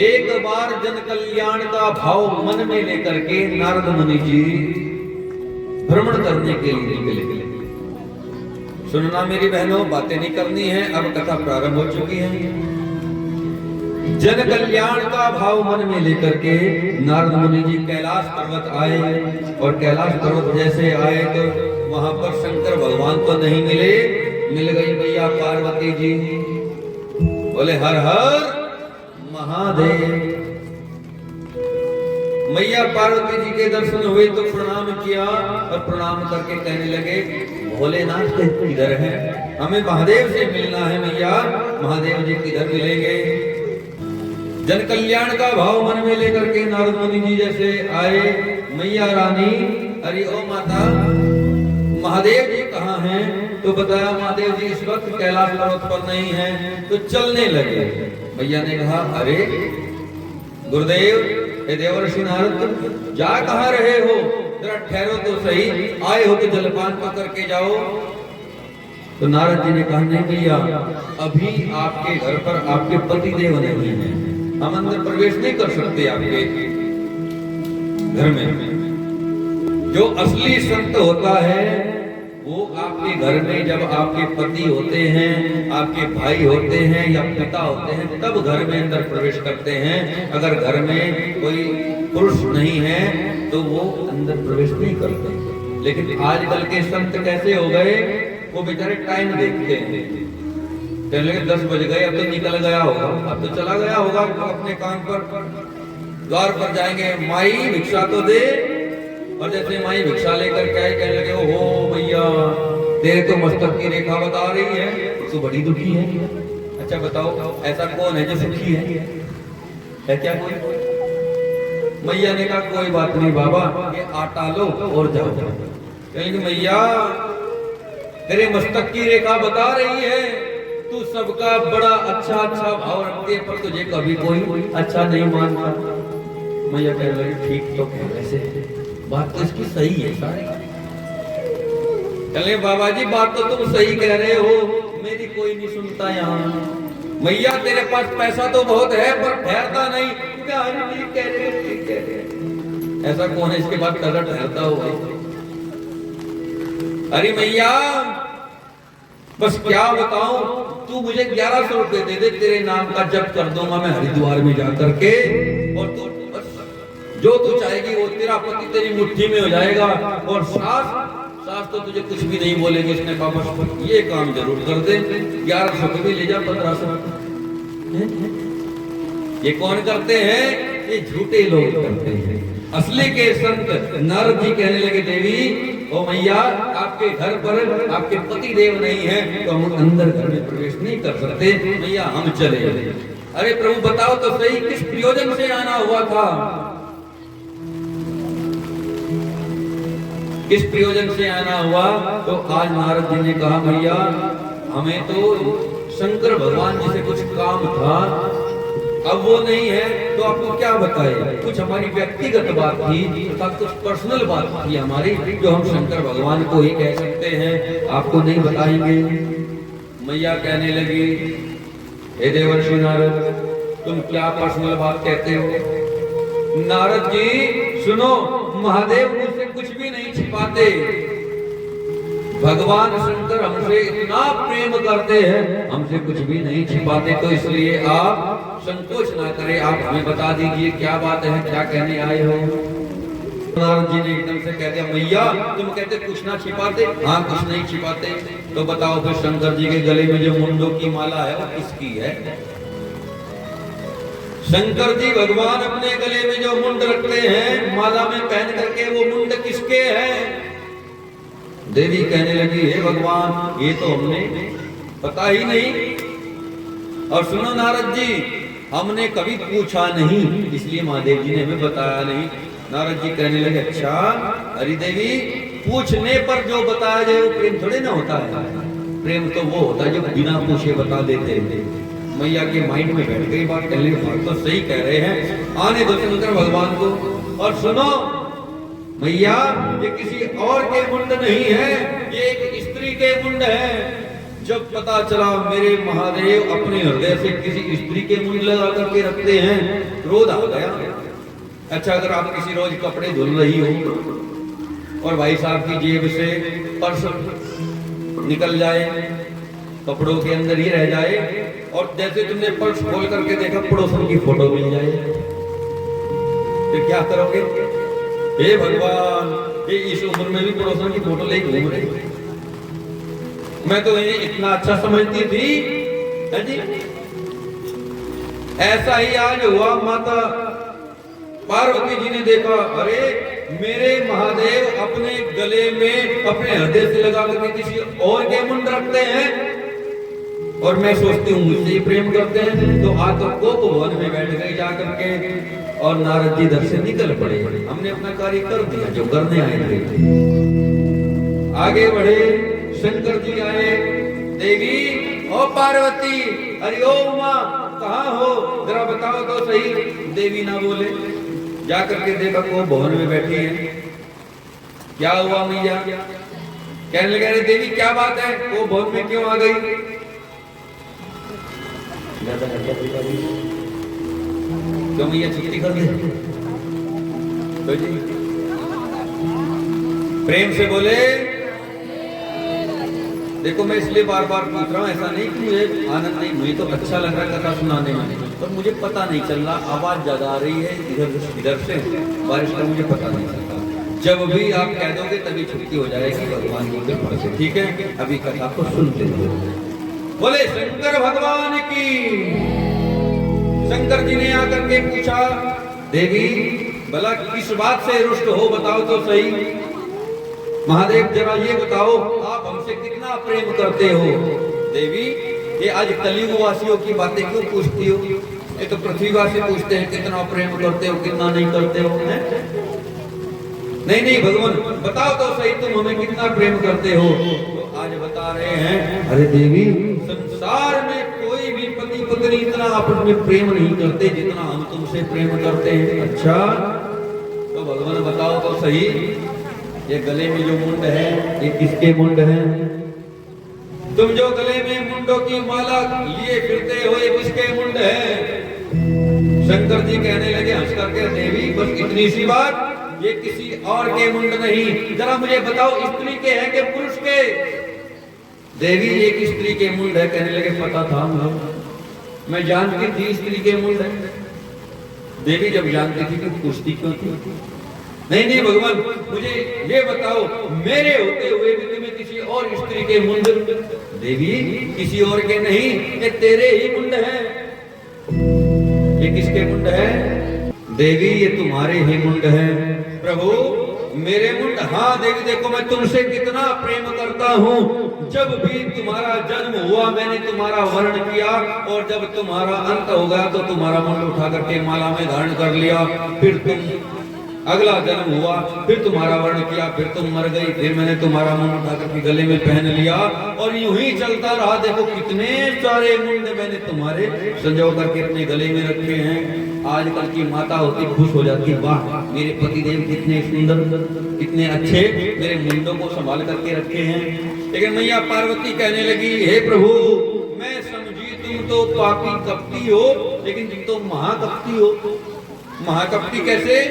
एक बार जन कल्याण का भाव मन में लेकर के नारद मुनि जी भ्रमण करने के लिए निकले। सुनना मेरी बहनों, बातें नहीं करनी है, अब कथा प्रारंभ हो चुकी है। जन कल्याण का भाव मन में लेकर के नारद मुनि जी कैलाश पर्वत आए, और कैलाश पर्वत जैसे आए तो वहां पर शंकर भगवान तो नहीं मिले, मिल गई मैया पार्वती जी। बोले हर हर महादेव। मैया पार्वती जी के दर्शन हुए तो प्रणाम किया, और प्रणाम करके कहने लगे भोलेनाथ किधर है, हमें महादेव से मिलना है मैया, महादेव जी किधर मिलेंगे। जन कल्याण का भाव मन में लेकर के नारद मुनि जी जैसे आए, मैया रानी अरे ओ माता महादेव जी कहाँ हैं, तो बताया महादेव जी इस वक्त कैलाश पर्वत पर नहीं है। तो चलने लगे। मैया ने कहा अरे गुरुदेव, हे देवर्षि नारद, जा कहाँ रहे हो, जरा ठहरो तो सही, आए हो तो जलपान को करके जाओ। तो नारद जी ने कहा नहीं भैया, अभी आपके घर पर आपके पति देव नहीं है, हम अंदर प्रवेश नहीं कर सकते आपके घर में। जो असली संत होता है वो आपके घर में जब आपके पति होते हैं, आपके भाई होते हैं या पिता होते हैं, तब घर में अंदर प्रवेश करते हैं। अगर घर में कोई पुरुष नहीं है तो वो अंदर प्रवेश नहीं करते। लेकिन आजकल के संत कैसे हो गए, वो बेचारे टाइम देखते हैं, पहले 10 बज गए, अब तो निकल गया होगा, अब तो चला गया होगा अपने काम पर। द्वार पर जाएंगे, माई भिक्षा तो दे, और जैसे माई भिक्षा लेकर के आए कहने लगे ओ भैया तेरे तो मस्तक की रेखा बता रही है, तो बड़ी दुखी है। अच्छा बताओ ऐसा कौन है जो सुखी है क्या कोई? मैया ने कहा कोई बात नहीं बाबा, ये आटा लो और जाओ। कहेंगे मैया तेरे मस्तक की रेखा बता रही है, तू सबका बड़ा अच्छा अच्छा भाव रखती है, पर तुझे कभी कोई अच्छा नहीं मानता। मैया कह रही ठीक तो है, वैसे बात तो इसकी सही है सारी। चले बाबा जी बात तो तुम सही कह रहे हो, मेरी कोई नहीं सुनता यहाँ। मैया तेरे पास पैसा तो बहुत है पर ठहरता नहीं, ठीक कह रहे। ऐसा कौन है इसके बाद कदर ठहरता होगा? अरे मैया बस क्या बताऊं, तू मुझे 1100 रुपए दे दे, तेरे नाम का जप कर दूंगा मैं हरिद्वार में जाकर के, और तू जो तू चाहेगी वो तेरा पति तेरी मुट्ठी में हो जाएगा, और सास तो तुझे कुछ भी नहीं बोलेंगे। इसने कहा बस ये काम जरूर कर दे, 1100 के भी ले जा 1500। ये कौन करते हैं? ये झूठे लोग करते हैं। असली के संत नारद जी कहने लगे देवी ओ मैया आपके घर पर आपके पति देव नहीं है तो हम अंदर घर में प्रवेश नहीं कर सकते, मैया हम चले। अरे प्रभु बताओ तो सही किस प्रयोजन से आना हुआ था, किस प्रयोजन से आना हुआ? तो आज नारद जी ने कहा मैया हमें तो शंकर भगवान जी से कुछ काम था, अब वो नहीं है तो आपको क्या बताए, कुछ हमारी व्यक्तिगत बात थी तथा कुछ पर्सनल बात थी हमारी जो हम शंकर भगवान को ही कह सकते हैं, आपको नहीं बताएंगे। मैया कहने लगी हे देवर्षि नारद तुम क्या पर्सनल बात कहते हो? नारद जी सुनो, महादेव मुझसे कुछ भी नहीं छिपाते, भगवान शंकर हमसे इतना प्रेम करते हैं, हमसे कुछ भी नहीं छिपाते, तो इसलिए आप संकोच ना करें, आप हमें बता दीजिए क्या बात है, क्या कहने आए हो। नारद जी ने एकदम से कह दिया मैया तुम कहते कुछ ना छिपाते, हाँ कुछ नहीं छिपाते, तो बताओ फिर शंकर जी के गले में जो मुंडों की माला है वो किसकी है? शंकर जी भगवान अपने गले में जो मुंड रखते हैं माला में पहन करके, वो मुंड किसके हैं? देवी कहने लगी हे भगवान ये तो हमने पता ही नहीं, और सुनो नारद जी हमने कभी पूछा नहीं, इसलिए महादेव जी ने हमें बताया नहीं। नारद जी कहने लगे अच्छा हरि देवी पूछने पर जो बताया जाए वो प्रेम थोड़े ना होता है, प्रेम तो वो होता है जो बिना पूछे बता देते हैं। मैया के माइंड में बैठ गई बात, कहने बात तो सही कह रहे हैं, आने दो शंकर भगवान को। और सुनो मैया ये किसी और के मुंड नहीं है, ये एक स्त्री के मुंड है, जब पता चला मेरे महादेव अपने हृदय से किसी स्त्री के मुंड लगा करके रखते हैं, क्रोध आ गया। अच्छा, अगर आप किसी रोज कपड़े धुल रही हो और भाई साहब की जेब से पर्स निकल जाए, कपड़ों के अंदर ही रह जाए, और जैसे तुमने पर्स खोल करके देखा पड़ोसन की फोटो मिल जाए, फिर क्या करोगे? हे भगवान, ये इस उम्र में भी पड़ोसन की फोटो लेके घूम रहे, मैं तो इन्हें इतना अच्छा समझती थी, है जी। ऐसा ही आज हुआ, माता पार्वती जी ने देखा, अरे मेरे महादेव अपने गले में अपने हृदय से लगा करके किसी और के मुंड रखते हैं, और मैं सोचती हूँ मुझसे ही प्रेम करते हैं। तो आकर कोप भवन में बैठ गई जाकर के, और नारद जी इधर से निकल पड़े। हमने अपना कार्य कर दिया जो करने आए थे। आगे बढ़े, शंकर जी आए, देवी ओ पार्वती, अरे ओ उमा, कहाँ हो, जरा बताओ तो सही। देवी ना बोले, जाकर के देखा को भवन में बैठी है। क्या हुआ मैया? कहने लगे, अरे देवी क्या बात है, वो भवन में क्यों आ गई? क्यों मैया छुट्टी कर दी? तो जी प्रेम से बोले, देखो मैं इसलिए बार बार पूछ रहा हूँ, ऐसा नहीं कि मुझे आनंद नहीं, मुझे तो अच्छा लग रहा है कथा सुनाने में, पर मुझे पता नहीं चल रहा, आवाज ज्यादा आ रही है इधर से, बारिश का मुझे पता नहीं चलता। जब भी आप कह दोगे तभी छुट्टी हो जाएगी भगवान की कृपा से, ठीक है? अभी कथा को सुनते हैं। बोले शंकर भगवान की। शंकर जी ने आकर के पूछा, देवी भला किस बात से रुष्ट हो, बताओ तो सही। महादेव जरा ये बताओ, आप हमसे कितना प्रेम करते हो? देवी, ये आज कलयुग वासियों की बातें क्यों पूछती हो? ये तो पृथ्वीवासी पूछते हैं कितना प्रेम करते हो, कितना नहीं करते हो, है? नहीं नहीं भगवान, बताओ तो सही, तुम हमें कितना प्रेम करते हो? तो आज बता रहे हैं, अरे देवी, संसार में कोई भी पति पत्नी इतना आपस में प्रेम नहीं करते जितना हम तुमसे प्रेम करते हैं। अच्छा, तो भगवान बताओ तो सही, ये गले में जो मुंड है ये किसके मुंड है? तुम जो गले में मुंडों की माला लिए फिरते हो ये किसके मुंड है? शंकर जी कहने लगे हंस करके, देवी बस इतनी सी बात, ये किसी और के मुंड नहीं, जरा मुझे बताओ स्त्री के हैं कि पुरुष के? देवी एक स्त्री के मुंड है। कहने लगे पता था, मैं जानती थी स्त्री के मुंड है। देवी जब जानती थी तो पूछती क्यों थी? नहीं नहीं भगवान, मुझे ये बताओ, मेरे होते हुए भी तुम्हें किसी और स्त्री के मुंड? देवी किसी और के नहीं, ये तेरे ही मुंड है। ये किसके मुंड है? देवी ये तुम्हारे ही मुंड है। प्रभु मेरे मुंड? हाँ देवी, देखो मैं तुमसे कितना प्रेम करता हूँ। जब भी तुम्हारा जन्म हुआ मैंने तुम्हारा वर्ण किया, और जब तुम्हारा अंत हो गया तो तुम्हारा मुंड उठा करके माला में धारण कर लिया। फिर तुम अगला जन्म हुआ, फिर तुम्हारा वर्ण किया, फिर तुम मर गई, फिर मैंने तुम्हारा मुंड उठा करके गले में पहन लिया, और यूं ही चलता रहा। देखो कितने सारे मुंड मैंने तुम्हारे संजो करके अपने गले में रखे हैं। आजकल की माता होती खुश हो जाती, वाह मेरे पतिदेव कितने सुंदर, कितने अच्छे, मेरे मुंडों को संभाल करके रखे हैं। लेकिन मैया पार्वती कहने लगी, हे प्रभु, मैं समझी तुम तो पापी कपटी हो, लेकिन तुम तो महाकपटी हो। महाकपटी कैसे?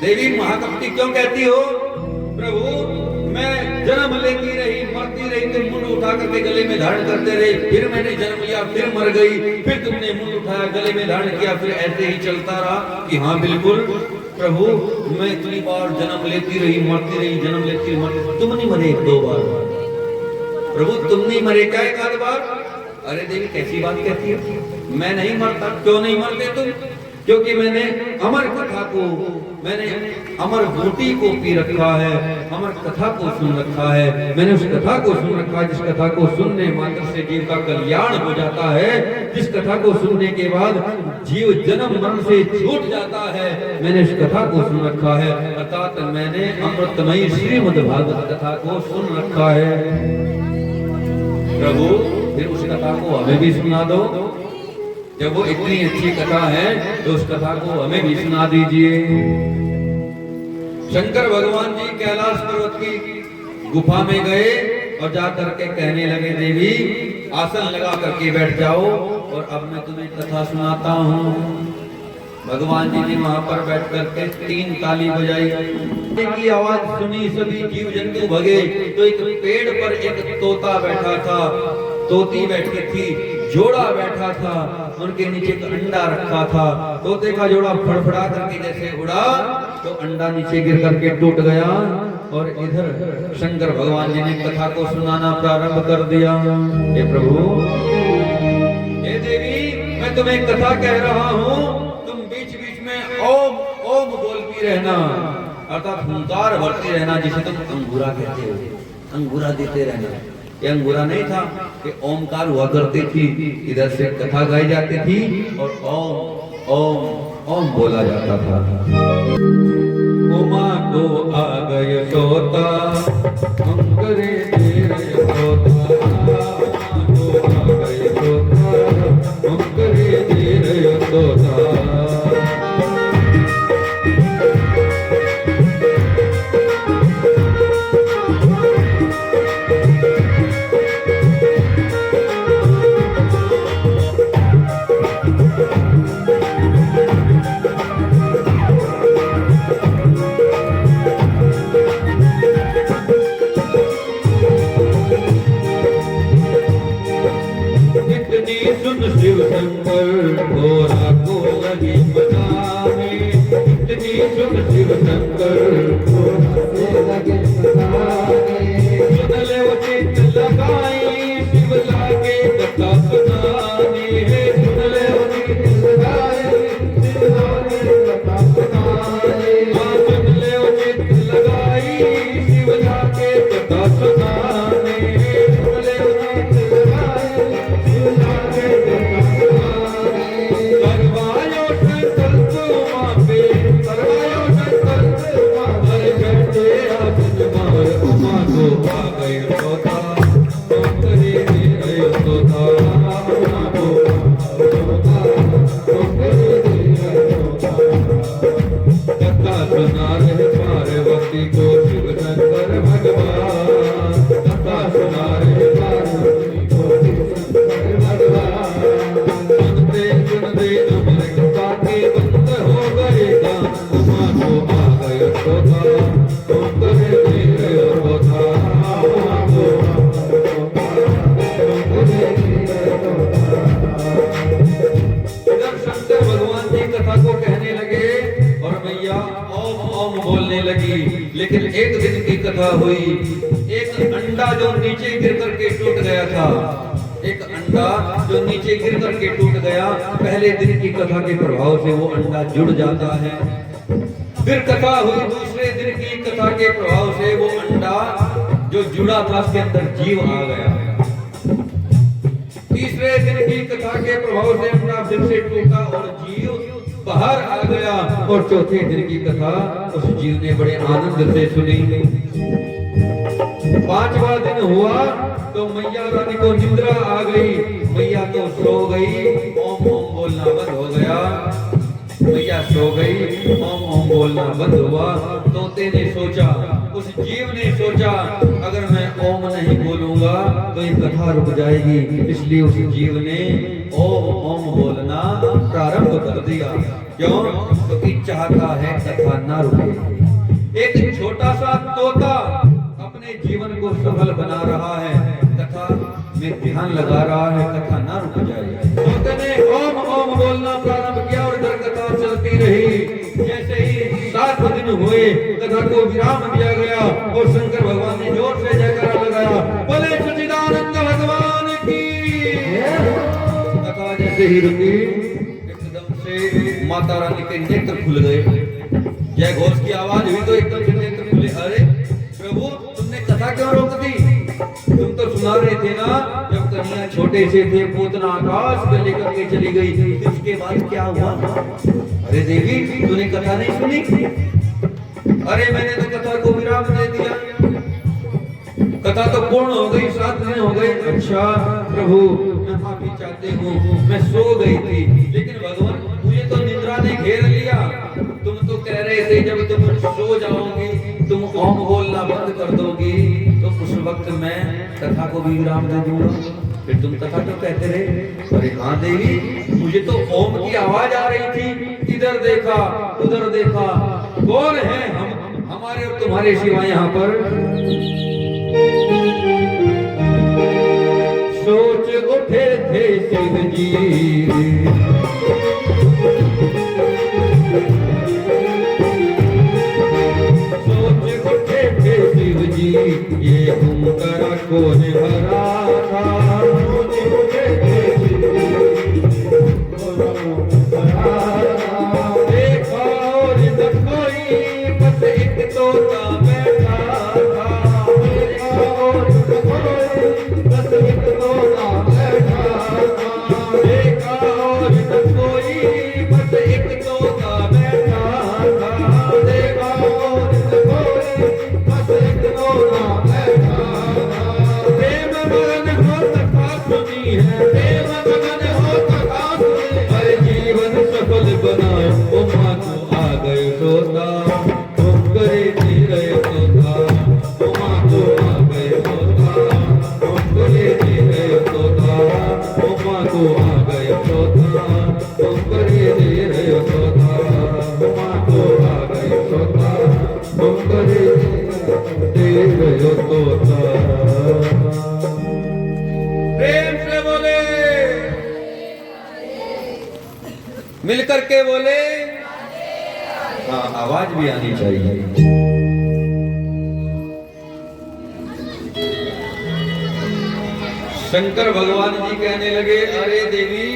देवी महाकपटी क्यों कहती हो? प्रभु मैं जन्म लेती रही, मरती रही, तुम मुंड उठा करके गले में धारण करते रहे, फिर मैंने जन्म लिया, फिर मर गई, फिर तुमने मुंड उठाया, गले में धारण किया, फिर ऐसे ही चलता रहा। कि हाँ बिल्कुल प्रभु, मैं इतनी बार जन्म लेती रही, मरती रही, जन्म लेती रही, मरती, तुम नहीं मरे एक दो बार? प्रभु तुम नहीं मरे क्या एक आध बार? अरे देवी कैसी बात कहती है, मैं नहीं मरता। क्यों नहीं मरते तुम? क्योंकि मैंने अमर कथा को, मैंने अमर बूटी को पी रखा है, अमर कथा को सुन रखा है, मैंने उस कथा को सुन रखा है जिस कथा को सुनने मात्र से जीव का कल्याण हो जाता है, जिस कथा को सुनने के बाद जीव जन्म मरण से छूट जाता है, मैंने उस कथा को सुन रखा है। अर्थात मैंने अमृतमयी श्रीमद् भागवत कथा को सुन रखा है। प्रभु फिर उस कथा को हमें भी सुना दो। जब वो इतनी अच्छी कथा है तो उस कथा को हमें भी सुना दीजिए। शंकर भगवान जी कैलाश पर्वत की गुफा में गए और जा करके कहने लगे देवी आसन लगा करके बैठ जाओ और अब मैं तुम्हें कथा सुनाता हूँ। भगवान जी ने वहां पर बैठ करके 3 ताली बजाई की आवाज सुनी, सभी जीव जंतु भगे। तो एक पेड़ पर एक तोता बैठा था, तोती बैठी थी, जोड़ा बैठा था, उनके नीचे एक अंडा रखा था। तोते का जोड़ा फड़फड़ा करके जैसे उड़ा तो अंडा नीचे गिर करके टूट गया और इधर शंकर भगवान जी ने कथा को सुनाना प्रारंभ कर दिया। हे प्रभु, हे देवी, मैं तुम्हें कथा कह रहा हूँ, तुम बीच बीच में ओम ओम बोलती रहना, अर्थात हुंकार भरती रहना, जिसे तुम अंगूरा कहते हो, अंगूरा देते रहना। ये अंगूरा नहीं था, ये ओमकार हुआ करती थी, इधर से कथा गाई जाती थी और ओम ओम ओम बोला जाता था। उमा को आ गए तोता, अंगरे दे रहे तोता, उमा को आ गए तोता, अंगरे दे रहे तोता। शिव शंकर घोड़ा को लगी बनाने, इतनी सुन शिव शंकर घोड़ा को लगी बनाने। सुन ले वो चित लगाई शिव लागे कथा सुनाने, सुन ले वो चित लगाई शिव लागे कथा सुनाने। सुन ले वो चित लगाई शिव लागे कथा सुनाने, सुन ले वो चित लगाई शिव लागे पार्वती को शिव शंकर भगवान, कथा सुना रहे पार्वती को शिव शंकर भगवान। सुनते अमर कथा के बंद हो गए कान, उमा को आ गए तोता, तुम करे दे तोता, उमा को आ गए तोता, तुम करे दे तोता। इधर शंकर भगवान जी कथा को कहने लगे और मैया ओम ओम बोलने लगी। लेकिन एक दिन की कथा हुई, एक अंडा जो नीचे गिर करके टूट गया था, एक अंडा जो नीचे गिर करके टूट गया, पहले दिन की कथा के प्रभाव से वो अंडा जुड़ जाता है। फिर कथा हुई दूसरे दिन की कथा के प्रभाव से वो अंडा जो जुड़ा था उसके अंदर जीव आ गया। तीसरे दिन की कथा के प्रभाव से अंडा फिर से टूटा और जीव बाहर आ गया और चौथे दिन की कथा उस जीव ने बड़े आनंद से सुनी। 5वां दिन हुआ तो मैया रानी को निद्रा आ गई, मैया तो सो गई, ओम ओम बोलना बंद हो गया। मैया सो गई, ओम ओम बोलना बंद हुआ। तोते ने सोचा, उस जीव ने सोचा, अगर मैं ओम नहीं बोलूंगा तो ये कथा रुक जाएगी, इसलिए उस जीव ने ओम ओम बोलना प्रारंभ कर दिया। क्यों? क्योंकि चाहता है कथा ना रुके। एक छोटा सा तोता अपने जीवन को सफल बना रहा है, कथा में ध्यान लगा रहा है, कथा ना रुक जाए। तोते ने ओम ओम बोलना प्रारंभ किया और इधर कथा चलती रही। जैसे ही 7 दिन हुए, कथा को विराम दिया गया और शंकर भगवान ने जोर से जयकारा लगाया, बोले सच्चिदानंद भगवान की। कथा जैसे ही रुकी, एकदम से माता रानी के नेत्र खुल गए। जय घोष की आवाज हुई तो एकदम से नेत्र खुले। अरे प्रभु, तुमने कथा क्यों रोक दी? तुम तो सुना रहे थे ना, जब कन्हैया छोटे से थे, पूतना आकाश में लेकर के चली गई, इसके बाद क्या हुआ? अरे देवी, तूने कथा नहीं सुनी? अरे मैंने तो कथा को विराम दे दिया, कथा तो पूर्ण हो गई, 7 दिन हो गए। अच्छा प्रभु, मैं माफी चाहती हूँ, मैं सो गई थी। लेकिन भगवान, मुझे तो निद्रा ने घेर लिया। तुम तो कह रहे थे जब तुम सो जाओगे तुम ओम बोलना बंद कर दोगी तो उस वक्त मैं कथा को भी विराम दे दूंगा। फिर तुम कथा क्यों कहते रहे? अरे हाँ देवी, मुझे तो ओम की आवाज आ रही थी, इधर देखा उधर देखा, कौन है हम हमारे और तुम्हारे सिवा यहाँ पर? सोच उठे थे शिव जी, सोच उठे थे शिव जी, ये हुंकारा कौन भरा था? सोच उठे थे शिव जी, देखा और न कोई, बस एक तोता बैठा था। देखा और न कोई, बस एक तोता बैठा था। देखा और न कोई, बस एक तोता बैठा था। देखा और न कोई, बस एक तोता बैठा था। प्रेम मगन हो कथा सुनी है, प्रेम मगन हो कथा सुनी है, हर जीवन सफल बनाए ओ माँ को आ गए तोता, तुम करे धीरे तोता, ओ माँ को आ गए तोता, तुम करे धीरे तोता, ओ माँ को आ गए तोता, तुम करे धीरे तोता, ओ माँ को आ गए तोता, तुम करे धीरे तोता। प्रेम से बोले, मिलकर के बोले, हाँ आवाज भी आनी चाहिए। शंकर भगवान जी कहने लगे, अरे देवी,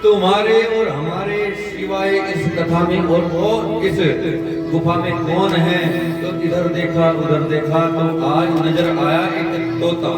तुम्हारे और हमारे सिवाय इस कथा में और इस गुफा में कौन है? तो इधर देखा उधर देखा तो आज नजर आया एक तोता।